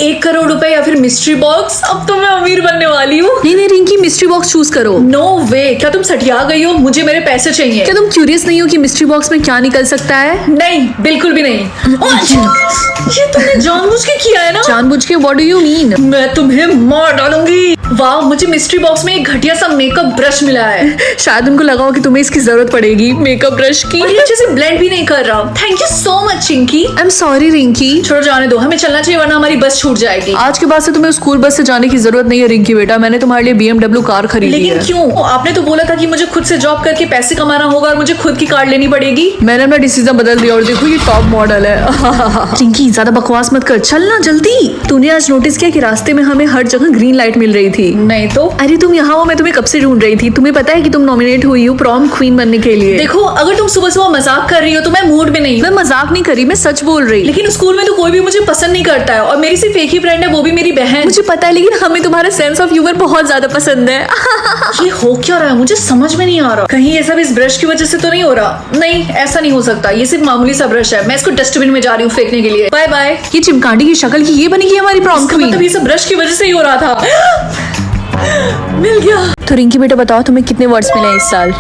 1 करोड़ रुपए या फिर मिस्ट्री बॉक्स? अब तो मैं अमीर बनने वाली हूँ। नहीं नहीं रिंकी, मिस्ट्री बॉक्स चूज करो। नो वे, क्या तुम सठिया गई हो? मुझे मेरे पैसे चाहिए। क्या तुम क्यूरियस नहीं हो कि मिस्ट्री बॉक्स में क्या निकल सकता है? नहीं, बिल्कुल भी नहीं। ये तुमने जानबूझ के किया है ना? जानबूझ के? What do you mean? मैं तुम्हें मार डालूंगी। वाह, मुझे मिस्ट्री बॉक्स में एक घटिया सा मेकअप ब्रश मिला है। शायद उनको लगा हो कि तुम्हें इसकी जरूरत पड़ेगी, मेकअप ब्रश की। और ये अच्छे से ब्लेंड भी नहीं कर रहा। Thank you so much Chinki. I am sorry Rinki. छोड़ो, जाने दो, हमें चलना चाहिए वरना हमारी बस छूट जाएगी। आज के बाद से तुम्हें स्कूल बस से जाने की जरूरत नहीं है रिंकी बेटा, मैंने तुम्हारे लिए BMW कार खरीदी लेकिन है। क्यों? आपने तो बोला था कि मुझे खुद से जॉब करके पैसे कमाना होगा और मुझे खुद की कार लेनी पड़ेगी। मैंने अपना डिसीजन बदल दिया और देखो ये टॉप मॉडल है। रिंकी ज्यादा बकवास मत कर, चलना जल्दी। तूने आज नोटिस किया कि रास्ते में हमें हर जगह ग्रीन लाइट मिल रही थी? नहीं तो। अरे तुम यहाँ हो, मैं तुम्हें कब से ढूंढ रही थी। तुम्हें पता है कि तुम नॉमिनेट हुई हो प्रॉम क्वीन बनने के लिए। देखो, अगर तुम सुबह सुबह मजाक कर रही हो तो मैं मूड में नहीं। मैं मजाक नहीं करी, मैं सच बोल रही। लेकिन स्कूल में तो कोई भी मुझे पसंद नहीं करता है और मेरी सिर्फ एक ही फ्रेंड है, वो भी मेरी बहन। मुझे पता है, लेकिन हमें तुम्हारा सेंस ऑफ ह्यूमर बहुत ज्यादा पसंद है। ये हो क्या रहा है? मुझे समझ में नहीं आ रहा। कहीं ये सब इस ब्रश की वजह से तो नहीं हो रहा? नहीं, ऐसा नहीं हो सकता। ये सिर्फ मामूली सा ब्रश है। मैं इसको डस्टबिन में जा रही हूँ फेंकने के लिए। Bye bye. ये चिमकांडी की शक्ल की ये बनेगी हमारी प्रॉम क्वीन। मतलब ये सब ब्रश की वजह से ही हो रहा था। मिल गया। तो रिंकी बेटा बताओ, तुम्हें कितने वर्ड्स मिले हैं इस साल?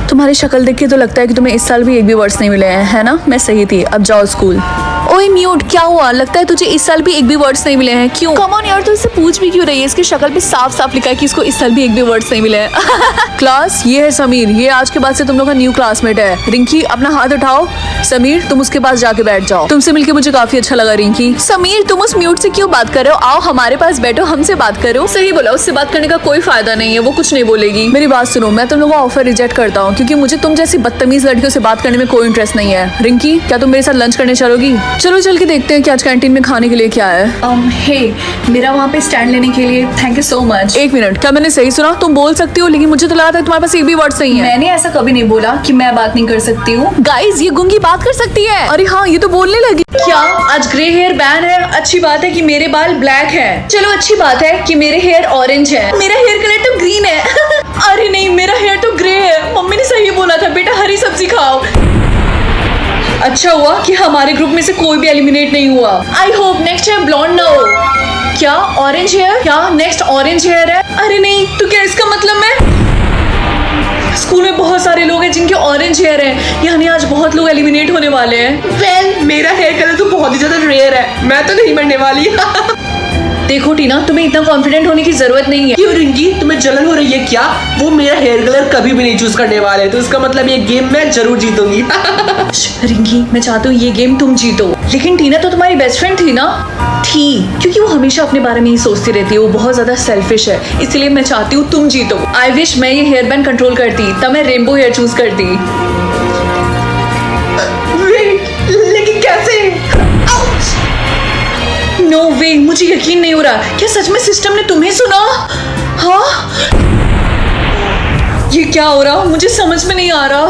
तुम्हारी शक्ल देख के तो लगता है कि तुम्हें इस साल भी एक भी वर्ड्स नहीं मिले हैं, है ना? मैं सही थी, अब जाओ स्कूल। ओए म्यूट, क्या हुआ? लगता है तुझे इस साल भी एक भी वर्ड्स नहीं मिले हैं। क्यों? कम ऑन यार, तू इससे पूछ भी क्यों रही है? इसकी शक्ल पे साफ साफ लिखा है कि इसको इस साल भी एक भी वर्ड्स नहीं मिले हैं। क्लास, ये है समीर, ये आज के बाद से तुम लोग का न्यू क्लासमेट है। रिंकी अपना हाथ उठाओ। समीर तुम उसके पास जाके बैठ जाओ। तुमसे मिलके मुझे काफी अच्छा लगा रिंकी। समीर तुम उस म्यूट से क्यों बात कर रहे हो? आओ हमारे पास बैठो, हमसे बात करो। सही बोला, उससे बात करने का कोई फायदा नहीं है, वो कुछ नहीं बोलेगी। मेरी बात सुनो, मैं तुम लोगों का ऑफर रिजेक्ट करता हूँ क्योंकि मुझे तुम जैसी बदतमीज लड़कियों से बात करने में कोई इंटरेस्ट नहीं है। रिंकी, क्या तुम मेरे साथ लंच करने चलोगी? चलो चल के देखते हैं कि आज कैंटीन में खाने के लिए क्या है। हे, मेरा वहाँ पे स्टैंड लेने के लिए थैंक यू सो मच। एक मिनट, क्या मैंने सही सुना? तुम बोल सकती हो, लेकिन मुझे तो लगा था तुम्हारे पास एक भी वर्ड्स नहीं है। मैंने ऐसा कभी नहीं बोला कि मैं बात नहीं कर सकती हूँ। गाइस, ये गुंगी बात कर सकती है। अरे हाँ, ये तो बोलने लगी। क्या आज ग्रे हेयर बैन है? अच्छी बात है कि मेरे बाल ब्लैक हैं। चलो अच्छी बात है कि मेरे हेयर ऑरेंज है। मेरा हेयर कलर तो ग्रीन है। अरे नहीं, मेरा हेयर तो ग्रे है। मम्मी ने सही बोला था, बेटा हरी सब्जी खाओ। अच्छा हुआ कि हमारे ग्रुप में से कोई भी एलिमिनेट नहीं हुआ। I hope next time blonde ना हो। क्या ऑरेंज हेयर? क्या नेक्स्ट ऑरेंज हेयर है? अरे नहीं, तो क्या इसका मतलब मैं स्कूल में बहुत सारे लोग हैं जिनके ऑरेंज हेयर है, यानी आज बहुत लोग एलिमिनेट होने वाले हैं। वेल, मेरा हेयर कलर तो बहुत ही ज्यादा रेयर है, मैं तो नहीं मरने वाली। देखो टीना, तुम्हें इतना कॉन्फिडेंट होने की जरूरत नहीं है। क्यों रिंकी, तुम्हें जलन हो रही है क्या? वो मेरा हेयर कलर कभी भी नहीं चूज करने वाले, तो इसका मतलब ये गेम मैं जरूर जीतूंगी। रिंकी, मैं चाहती हूँ ये गेम तुम जीतो। लेकिन टीना तो तुम्हारी बेस्ट फ्रेंड थी ना? थी, क्योंकि वो हमेशा अपने बारे में ही सोचती रहती है, वो बहुत ज्यादा सेल्फिश है, इसलिए मैं चाहती हूँ तुम जीतो। आई विश मैं ये हेयर बैंड कंट्रोल करती, तब मैं रेनबो हेयर चूज करती। लेकिन कैसे? नो वे, मुझे यकीन नहीं हो रहा। क्या सच में सिस्टम ने तुम्हें सुना? हाँ, ये क्या हो रहा? मुझे समझ में नहीं आ रहा।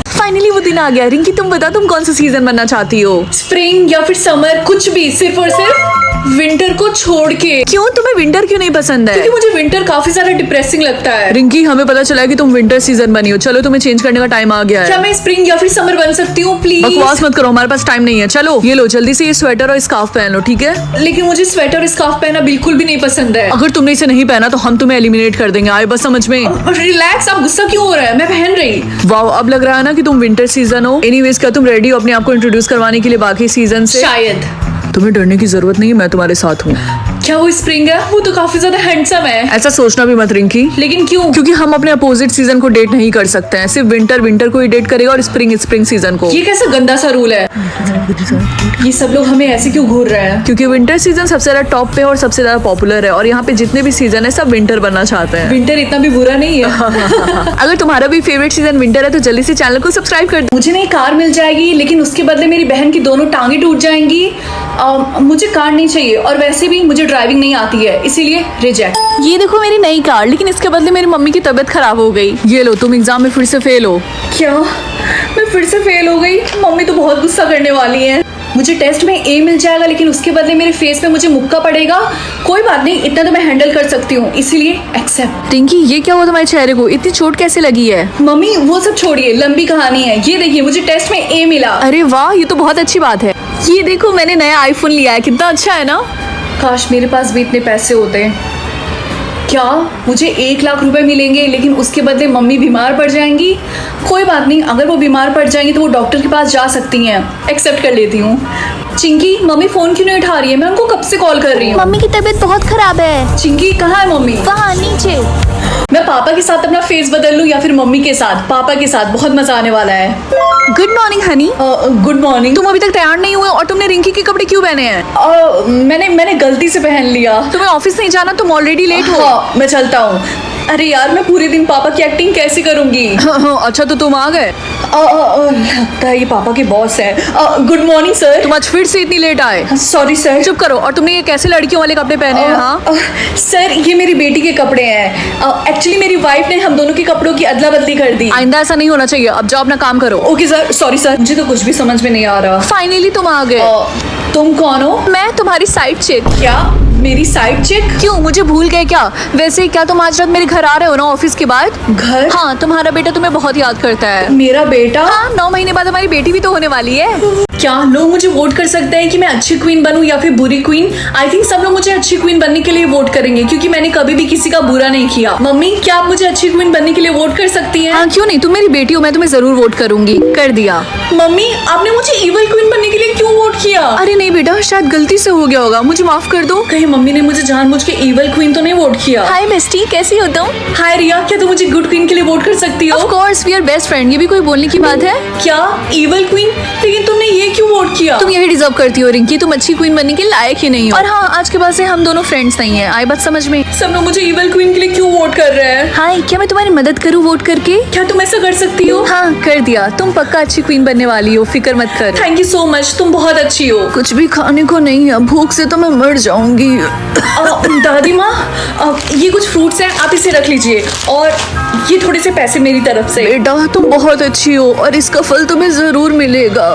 फाइनली वो दिन आ गया। रिंकी तुम बता, तुम कौन सा सीजन बनना चाहती हो? स्प्रिंग या फिर समर, कुछ भी, सिर्फ और सिर्फ विंटर को छोड़ के। क्यों, तुम्हें विंटर क्यों नहीं पसंद है? क्योंकि मुझे विंटर काफी ज्यादा डिप्रेसिंग लगता है। रिंकी, हमें पता चला है कि तुम विंटर सीजन बनी हो। चलो तुम्हें चेंज करने का टाइम आ गया क्या है। मैं स्प्रिंग या फिर समर बन सकती हूँ प्लीज? बकवास मत करो, हमारे पास टाइम नहीं है। चलो ये लो, जल्दी से ये स्वेटर और स्कार्फ पहन लो, ठीक है? लेकिन मुझे स्वेटर और स्कार्फ पहनना बिल्कुल भी नहीं पसंद है। अगर तुमने इसे नहीं पहना तो हम तुम्हें एलिमिनेट कर देंगे, आए बस समझ में। रिलैक्स, आप गुस्सा क्यों हो रहा है? मैं पहन रही। वाओ, अब लग रहा है ना कि तुम विंटर सीजन हो। एनीवेज, क्या तुम रेडी हो अपने आप को इंट्रोड्यूस करवाने के लिए बाकी सीजन से? शायद। तुम्हें डरने की जरूरत नहीं है, मैं तुम्हारे साथ हूँ। क्या वो स्प्रिंग है? वो तो काफी ज्यादा हैंडसम है। ऐसा सोचना भी मत रिंकी। लेकिन क्यों? क्योंकि हम अपने अपोजिट सीजन को डेट नहीं कर सकते हैं। सिर्फ विंटर को ही डेट करेगा और स्प्रिंग सीजन को। ये कैसा गंदा सा रूल है? ये सब लोग हमें ऐसे क्यों घूर रहे हैं? क्योंकि विंटर सीजन सबसे ज्यादा टॉप पे और सबसे ज्यादा पॉपुलर है, और यहाँ पे जितने भी सीजन है सब विंटर बनना चाहते हैं। विंटर इतना भी बुरा नहीं है। अगर तुम्हारा भी फेवरेट सीजन विंटर है तो जल्दी से चैनल को सब्सक्राइब कर दो। मुझे नई कार मिल जाएगी, लेकिन उसके बदले मेरी बहन की दोनों टांगे टूट जाएंगी। मुझे कार नहीं चाहिए, और वैसे भी मुझे ड्राइविंग नहीं आती है, इसीलिए रिजेक्ट। ये देखो मेरी नई कार, लेकिन इसके बदले मेरी मम्मी की तबीयत खराब हो गई। ये लो, तुम एग्जाम में फिर से फेल हो। क्या मैं फिर से फेल हो गई? मम्मी तो बहुत गुस्सा करने वाली है। मुझे टेस्ट में ए मिल जाएगा, लेकिन उसके बदले मेरे फेस पे मुझे मुक्का पड़ेगा। कोई बात नहीं, इतना तो मैं हैंडल कर सकती हूँ, इसीलिए एक्सेप्ट। टिंकी, ये क्या हुआ तुम्हारे चेहरे को? इतनी चोट कैसे लगी है? मम्मी वो सब छोड़िए, लंबी कहानी है। ये देखिए, मुझे टेस्ट में ए मिला। अरे वाह, ये तो बहुत अच्छी बात है। ये देखो, मैंने नया आईफोन लिया है, कितना अच्छा है ना? काश मेरे पास भी इतने पैसे होते। क्या मुझे 1 लाख रुपए मिलेंगे लेकिन उसके बदले मम्मी बीमार पड़ जाएंगी? कोई बात नहीं, अगर वो बीमार पड़ जाएंगी तो वो डॉक्टर के पास जा सकती हैं, एक्सेप्ट कर लेती हूँ। चिंकी, मम्मी फोन क्यों नहीं उठा रही है? मैं उनको कब से कॉल कर रही हूँ। मम्मी की तबीयत बहुत खराब है। चिंकी कहाँ है मम्मी? वहाँ नीचे। मैं पापा के साथ अपना फेस बदल लूं या फिर मम्मी के साथ? पापा के साथ, बहुत मजा आने वाला है। Good morning Honey. Good morning. तुम अभी तक तैयार नहीं हुए और तुमने रिंकी के कपड़े क्यों पहने हैं? मैंने गलती से पहन लिया। तुम्हें ऑफिस नहीं जाना, तुम ऑलरेडी लेट हो। हाँ, मैं चलता हूँ। अरे यार, मैं पूरे दिन पापा की एक्टिंग कैसे करूंगी? अच्छा तो तुम आ गए। लगता है ये पापा के बॉस है। Good morning sir. तुम आज फिर से इतनी लेट आए। Sorry sir. चुप करो। और तुमने ये कैसे लड़कियों वाले कपड़े पहने हैं? हाँ सर, ये मेरी बेटी के कपड़े हैं। एक्चुअली मेरी वाइफ ने हम दोनों के कपड़ों की अदला बदली कर दी। आइंदा ऐसा नहीं होना चाहिए। अब जाओ अपना काम करो। Okay sir. सॉरी सर, मुझे तो कुछ भी समझ में नहीं आ रहा। फाइनली तुम आ गए। तुम कौन हो? मैं तुम्हारी साइड चेक। क्या मेरी साइड चेक? क्यों, मुझे भूल गए क्या? वैसे क्या तुम आज रात मेरे घर आ रहे हो ना ऑफिस के बाद? घर? हाँ, तुम्हारा बेटा तुम्हें बहुत याद करता है। मेरा बेटा? हाँ, 9 महीने बाद हमारी बेटी भी तो होने वाली है। क्या लोग मुझे वोट कर सकते हैं कि मैं अच्छी क्वीन बनूं या फिर बुरी क्वीन? आई थिंक सब लोग मुझे अच्छी क्वीन बनने के लिए वोट करेंगे क्योंकि मैंने कभी भी किसी का बुरा नहीं किया। मम्मी, क्या आप मुझे अच्छी क्वीन बनने के लिए वोट कर सकती हैं? हाँ, क्यों नहीं, तुम मेरी बेटी हो, मैं तुम्हें जरूर वोट करूंगी। कर दिया। मम्मी, आपने मुझे इविल क्वीन बनने के लिए क्यों वोट किया? अरे नहीं बेटा, शायद गलती से हो गया होगा, मुझे माफ कर दो। कहीं मम्मी ने मुझे जानबूझ के इविल क्वीन तो नहीं वोट किया? हाय बेस्टी, कैसी हो तुम? हाय रिया, क्या तुम मुझे गुड क्वीन के लिए वोट कर सकती हो? Of course, we are best friend. ये भी कोई बोलने की बात है? क्या इविल क्वीन? लेकिन तुमने ये क्यों वोट किया? तुम यही डिजर्व करती हो रिंकी, तुम अच्छी क्वीन बनने के लायक ही नहीं हो। और हाँ, आज के बाद से हम दोनों फ्रेंड्स नहीं है। आई बात समझ में? सब लोग मुझे इविल क्वीन के लिए क्यों वोट कर रहे हैं? हाय, क्या मैं तुम्हारी मदद करूँ वोट करके? क्या तुम ऐसा कर सकती हो? हाँ, कर दिया। तुम पक्का अच्छी क्वीन बनने वाली हो, फिक्र मत कर। थैंक यू सो मच, तुम बहुत अच्छी हो। कुछ भी खाने को नहीं है, भूख से तो मैं मर जाऊंगी। दादी माँ, ये कुछ फ्रूट्स हैं, आप इसे रख लीजिए और ये थोड़े से पैसे मेरी तरफ से। बेटा, तुम बहुत अच्छी हो और इसका फल तुम्हें जरूर मिलेगा।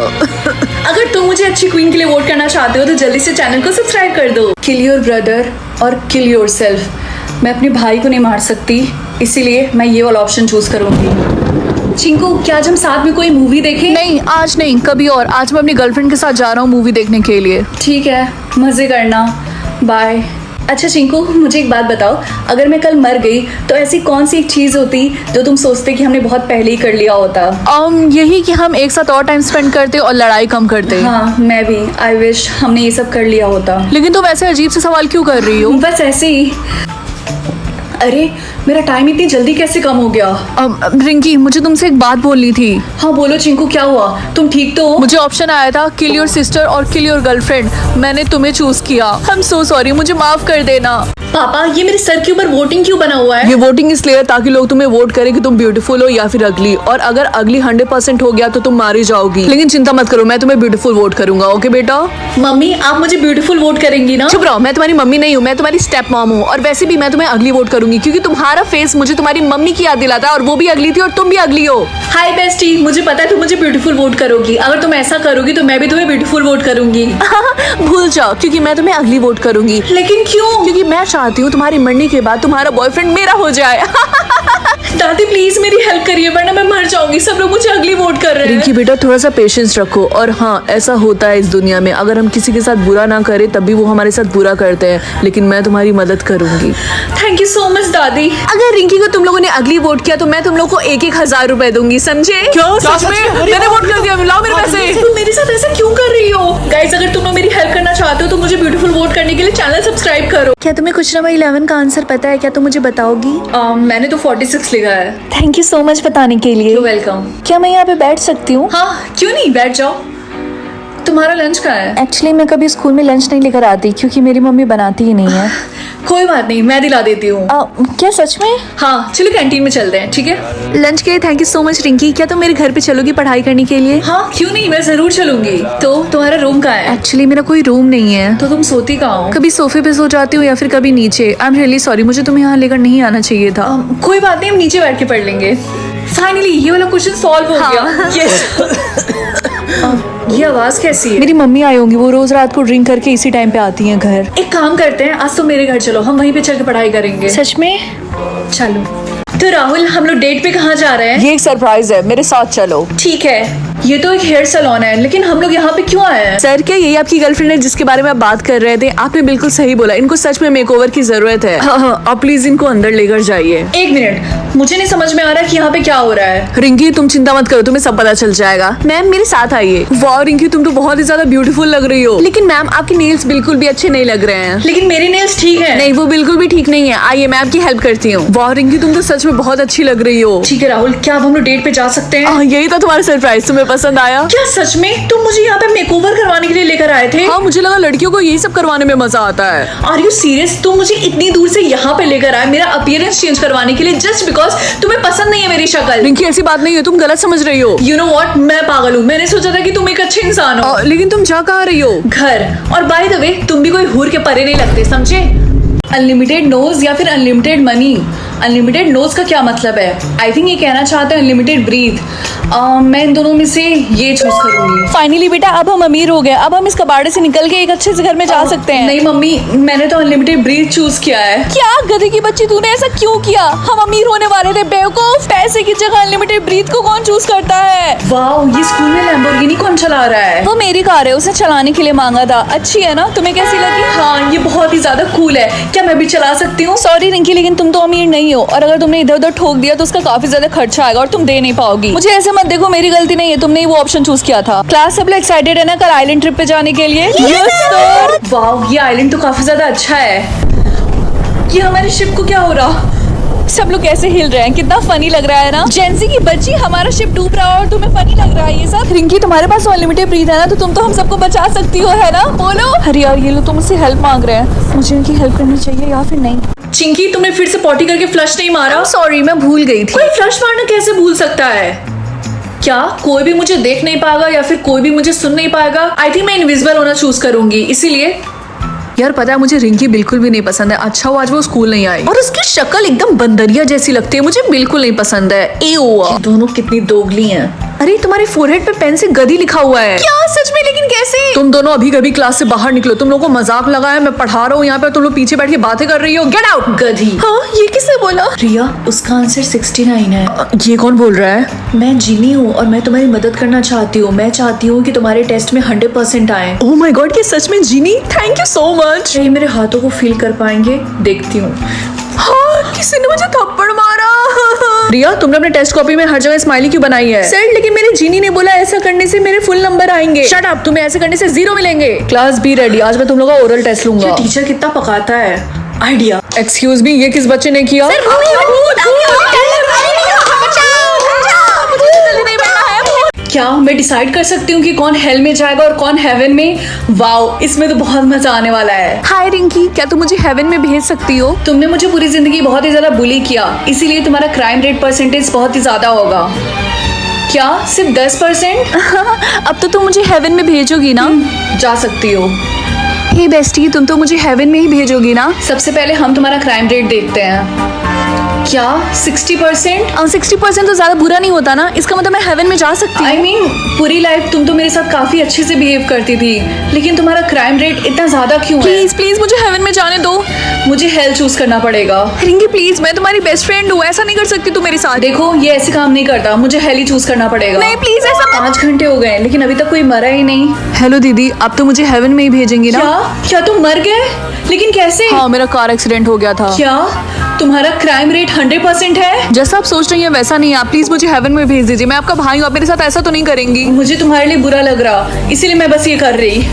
अगर तुम मुझे अच्छी क्वीन के लिए वोट करना चाहते हो तो जल्दी से चैनल को सब्सक्राइब कर दो। किल योर ब्रदर और किल योर सेल्फ। मैं अपने भाई को नहीं मार सकती, इसीलिए मैं ये वाला ऑप्शन चूज करूंगी। चिंकू, क्या आज हम साथ में कोई मूवी देखें? नहीं, आज नहीं, कभी और। आज मैं अपनी गर्लफ्रेंड के साथ जा रहा हूँ मूवी देखने के लिए। ठीक है, मजे करना। बाय। अच्छा चिंकू, मुझे एक बात बताओ, अगर मैं कल मर गई तो ऐसी कौन सी एक चीज होती जो तुम सोचते कि हमने बहुत पहले ही कर लिया होता? यही कि हम एक साथ और टाइम स्पेंड करते और लड़ाई कम करते। हाँ, मैं भी। आई विश हमने ये सब कर लिया होता। लेकिन तुम ऐसे अजीब से सवाल क्यों कर रही हो? बस ऐसे ही। अरे, मेरा टाइम इतनी जल्दी कैसे कम हो गया? रिंकी, मुझे तुमसे एक बात बोलनी थी। हाँ बोलो चिंकू, क्या हुआ? तुम ठीक तो हो? मुझे ऑप्शन आया था किल योर सिस्टर और किल योर गर्लफ्रेंड। मैंने तुम्हें चूज किया। आई एम सो सॉरी, मुझे माफ कर देना। पापा, ये मेरे सर के ऊपर वोटिंग क्यों बना हुआ है? ये वोटिंग इसलिए है ताकि लोग तुम्हें वोट करें कि तुम ब्यूटीफुल हो या फिर अगली। और अगर अगली 100% हो गया तो तुम मारी जाओगी। लेकिन चिंता मत करो, मैं तुम्हें ब्यूटीफुल वोट करूंगा। ओके बेटा? मम्मी, आप मुझे ब्यूटीफुल वोट करेंगी ना? चुप रहो, मैं तुम्हारी मम्मी नहीं हूँ, मैं तुम्हारी स्टेप मॉम हूँ। और वैसे भी मैं तुम्हें अगली वोट करूंगी क्योंकि तुम्हारा फेस मुझे तुम्हारी मम्मी की याद दिलाता है और वो भी अगली थी और तुम भी अगली हो। हाय बेस्टी, मुझे पता है तुम मुझे ब्यूटीफुल वोट करोगी। अगर तुम ऐसा करोगी तो मैं भी तुम्हें ब्यूटीफुल वोट करूंगी। भूल जाओ, क्योंकि मैं तुम्हें अगली वोट करूंगी। लेकिन क्यों? क्योंकि मैं चाहती हूँ तुम्हारी मरने के बाद तुम्हारा बॉयफ्रेंड मेरा हो जाए। दादी प्लीज मेरी हेल्प करिए, वरना मैं मर जाऊंगी। सब लोग मुझे अगली वोट कर रहे हैं। रिंकी बेटा, थोड़ा सा पेशेंस रखो। और हाँ, ऐसा होता है इस दुनिया में, अगर हम किसी के साथ बुरा ना करें तब भी वो हमारे साथ बुरा करते हैं। लेकिन मैं तुम्हारी मदद करूंगी। थैंक यू सो मच दादी। अगर रिंकी को तुम लोगों ने अगली वोट किया तो मैं तुम लोग को 1,000 रुपए दूंगी, समझे? सच में? मैंने वोट कर दिया, लाओ मेरे पैसे। तुम मेरे साथ ऐसा क्यों कर रही हो? गाइस, अगर तुम लोग मेरी हेल्प करना चाहते हो तो मुझे ब्यूटीफुल वोट करने के लिए चैनल सब्सक्राइब करो। क्या तुम्हें क्वेश्चन नंबर 11 का आंसर पता है? क्या तुम मुझे बताओगी? मैंने तो 46 लिखा है। थैंक यू सो मच बताने के लिए। वेलकम। क्या मैं यहाँ पे बैठ सकती हूँ? हाँ, क्यों नहीं, बैठ जाओ। तुम्हारा लंच कहाँ है? एक्चुअली मैं कभी स्कूल में लंच नहीं लेकर आती क्योंकि मेरी मम्मी बनाती ही नहीं है। कोई बात नहीं, मैं दिला देती हूँ। क्या सच में? हाँ, चलो कैंटीन में चलते हैं, ठीक है? लंच के लिए thank you so much Rinki. क्या तुम मेरे घर पे चलोगी पढ़ाई करने के लिए? हाँ, क्यों नहीं, मैं जरूर चलूंगी। तो तुम्हारा रूम कहाँ है? एक्चुअली मेरा कोई रूम नहीं है। तो तुम सोती कहाँ हो? कभी सोफे पे सो जाती हूँ या फिर कभी नीचे। आई एम रियली सॉरी, मुझे तुम्हें यहाँ लेकर नहीं आना चाहिए था। कोई बात नहीं, हम नीचे बैठ के पढ़ लेंगे। फाइनली ये वाला क्वेश्चन सॉल्व हो गया। यस। ये आवाज कैसी है? मेरी मम्मी आई होंगी, वो रोज रात को ड्रिंक करके इसी टाइम पे आती हैं घर। एक काम करते हैं, आज तो मेरे घर चलो, हम वहीं पे चल के पढ़ाई करेंगे। सच में? चलो। तो राहुल, हम लोग डेट पे कहाँ जा रहे हैं? ये एक सरप्राइज है, मेरे साथ चलो। ठीक है। ये तो एक हेयर सैलून है, लेकिन हम लोग यहाँ पे क्यों आए हैं? सर क्या यही आपकी गर्लफ्रेंड है जिसके बारे में आप बात कर रहे थे? आपने बिल्कुल सही बोला, इनको सच में मेकओवर की जरूरत है। हाँ, आप प्लीज इनको अंदर लेकर जाइए। एक मिनट, मुझे नहीं समझ में आ रहा कि यहाँ पे क्या हो रहा है। रिंकी तुम चिंता मत करो, तुम्हें सब पता चल जाएगा। मैम मेरे साथ आइए। वाह रिंकी तुम तो बहुत ही ज्यादा ब्यूटीफुल लग रही हो। लेकिन मैम आपके नेल्स बिल्कुल भी अच्छे नहीं लग रहे हैं। लेकिन मेरे नेल्स ठीक है। नहीं वो बिल्कुल भी ठीक नहीं है। आइए मैं आपकी हेल्प करती हूँ। वाह रिंकी तुम तो सच में बहुत अच्छी लग रही हो। ठीक है राहुल, क्या अब हम लोग डेट पे जा सकते हैं? यही तो तुम्हारा सरप्राइज, तुम्हें पसंद आया? क्या सच में तुम मुझे यहाँ पे मेकओवर करवाने के लिए लेकर आए थे? हाँ मुझे लगा लड़कियों को यही सब करवाने में मजा आता है। Are you serious? तुम मुझे इतनी दूर से यहाँ पे लेकर आए मेरा अपीयरेंस चेंज करवाने के लिए, जस्ट बिकॉज तुम्हें पसंद नहीं है मेरी शक्ल? रिंकी ऐसी बात नहीं है, तुम गलत समझ रही हो। यू नो व्हाट, मैं पागल हूँ। मैंने सोचा था कि तुम एक अच्छे इंसान हो। लेकिन तुम जा कहाँ रही हो? घर। और बाय द वे तुम भी कोई हूर के परे नहीं लगते, समझे? अनलिमिटेड नोज या फिर अनलिमिटेड मनी? अनलिमिटेड नोज का क्या मतलब है? आई थिंक ये कहना चाहते हैं अनलिमिटेड ब्रीथ। मैं इन दोनों में से ये चूज करूंगी। फाइनली बेटा अब हम अमीर हो गए, अब हम इस कबाड़े से निकल के एक अच्छे से घर में जा सकते हैं। नहीं मम्मी, मैंने तो अनलिमिटेड ब्रीथ चूज किया है। क्या गधे की बच्ची, तूने ऐसा क्यों किया? हम अमीर होने वाले थे बेवकूफ। पैसे की जगह अनलिमिटेड ब्रीथ को कौन चूज करता है? वाओ, ये स्कूल में लैम्बोर्गिनी कौन चला रहा है? वो मेरी कार है, उसने चलाने के लिए मांगा था। अच्छी है ना, तुम्हें कैसी लगी? हाँ, ये बहुत ही ज्यादा कूल है। क्या मैं भी चला सकती हूँ? सॉरी रिंकी लेकिन तुम तो अमीर नहीं हो, और अगर तुमने इधर उधर ठोक दिया तो उसका काफी ज्यादा खर्चा आएगा और तुम दे नहीं पाओगी। मुझे ऐसे मत देखो, मेरी गलती नहीं है, तुमने ही वो ऑप्शन चूज किया था। क्लास सब लोग एक्साइटेड है ना कल आइलैंड ट्रिप पे जाने के लिए? Yes sir. वाओ, ये आइलैंड तो काफी ज्यादा अच्छा है। ये हमारी शिप को क्या हो रहा? सब लोग कैसे हिल रहे हैं, कितना फनी लग रहा है ना। जेंसी की बच्ची, हमारा शिप डूब रहा है और तुम्हें फनी लग रहा है ये सब? रिंकी तुम्हारे पास अनलिमिटेड ब्रीथ है ना, तो तुम तो हम सबको बचा सकती हो, है ना? बोलो। अरे यार ये लोग तो मुझसे हेल्प मांग रहे हैं, मुझे इनकी हेल्प करनी चाहिए या फिर नहीं? चिंकी, तुमने फिर से पॉटी करके फ्लश नहीं मारा? सॉरी मैं भूल गई थी। कोई फ्लश मारना कैसे भूल सकता है? क्या कोई भी मुझे देख नहीं पाएगा या फिर कोई भी मुझे सुन नहीं पाएगा? आई थिंक मैं इनविजिबल होना चूज करूंगी, इसीलिए। यार पता है मुझे रिंकी बिल्कुल भी नहीं पसंद है। अच्छा हुआ आज वो स्कूल नहीं आई। और उसकी शक्ल एकदम बंदरिया जैसी लगती है, मुझे बिल्कुल नहीं पसंद है। ये दोनों कितनी दोगली हैं। अरे तुम्हारे फोरहेड पे पेन से गधी लिखा हुआ है। क्या सच में? लेकिन कैसे? तुम दोनों अभी कभी क्लास से बाहर निकलो, तुम लोगों को मजाक लगा है, मैं पढ़ा रहा हूँ यहाँ पे, तुम लोग पीछे बैठ के बातें कर रही हो। Get out. गधी। हाँ ये किसने बोला? रिया, उसका आंसर 69 है। ये कौन बोल रहा है? मैं जिनी हूँ और मैं तुम्हारी मदद करना चाहती हूँ। मैं चाहती हूँ कि तुम्हारे टेस्ट में 100% आए। ओह माय गॉड, ये सच में genie? Thank you so much. ये मेरे हाथों को फील कर पाएंगे? देखती हूँ। हाँ किसी ने मुझे थप्पड़ मारा। रिया तुमने अपने टेस्ट कॉपी में हर जगह स्माइली क्यों बनाई है? सर लेकिन मेरे जीनी ने बोला ऐसा करने से मेरे फुल नंबर आएंगे। शट अप, तुम्हें ऐसे करने से 0 मिलेंगे। क्लास बी रेडी, आज मैं तुम लोगों का ओरल टेस्ट लूंगा। टीचर कितना पकाता है। आइडिया। एक्सक्यूज मी, ये किस बच्चे ने किया? क्या मैं डिसाइड कर सकती हूँ कि कौन हेल में जाएगा और कौन हेवन में? वाओ, इसमें तो बहुत मजा आने वाला है। हाय रिंकी, क्या तुम मुझे हेवन में भेज सकती हो? तुमने मुझे पूरी जिंदगी बहुत ही ज्यादा बुली किया, इसीलिए तुम्हारा क्राइम रेट परसेंटेज बहुत ही ज्यादा होगा। क्या सिर्फ 10%? अब तो तुम मुझे हेवन में भेजोगी ना? जा सकती हो। हे बेस्टी, तुम तो मुझे हेवन में ही भेजोगी ना? सबसे पहले हम तुम्हारा क्राइम रेट देखते हैं। क्या 60%? 60% तो ज्यादा बुरा नहीं होता ना, इसका मतलब मैं हेवन में जा सकती हूँ। आई मीन पूरी लाइफ तुम तो मेरे साथ काफी अच्छे से बिहेव करती थी, लेकिन तुम्हारा क्राइम रेट इतना ज्यादा क्यों है? प्लीज प्लीज मुझे हेवन में जाने दो। मुझे हेल चूज करना पड़ेगा। रिंकी प्लीज, मैं तुम्हारी बेस्ट फ्रेंड हूँ, ऐसा नहीं कर सकती तू मेरे साथ। देखो ये ऐसे काम नहीं करता, मुझे हेल ही चूज करना पड़ेगा। नहीं प्लीज ऐसा मत। 5 घंटे हो गए लेकिन अभी तक कोई मरा ही नहीं। हेलो दीदी, अब तो मुझे हेवन में ही भेजेंगी ना? क्या तुम मर गए? लेकिन कैसे? हाँ मेरा कार एक्सीडेंट हो गया था। क्या तुम्हारा क्राइम रेट 100% है? जैसा आप सोच रही हैं वैसा नहीं है। आप प्लीज मुझे हेवन में भेज दीजिए, मैं आपका भाई हूँ, आप मेरे साथ ऐसा तो नहीं करेंगी? मुझे तुम्हारे लिए बुरा लग रहा, इसीलिए मैं बस ये कर रही।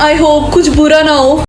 आई होप कुछ बुरा ना हो।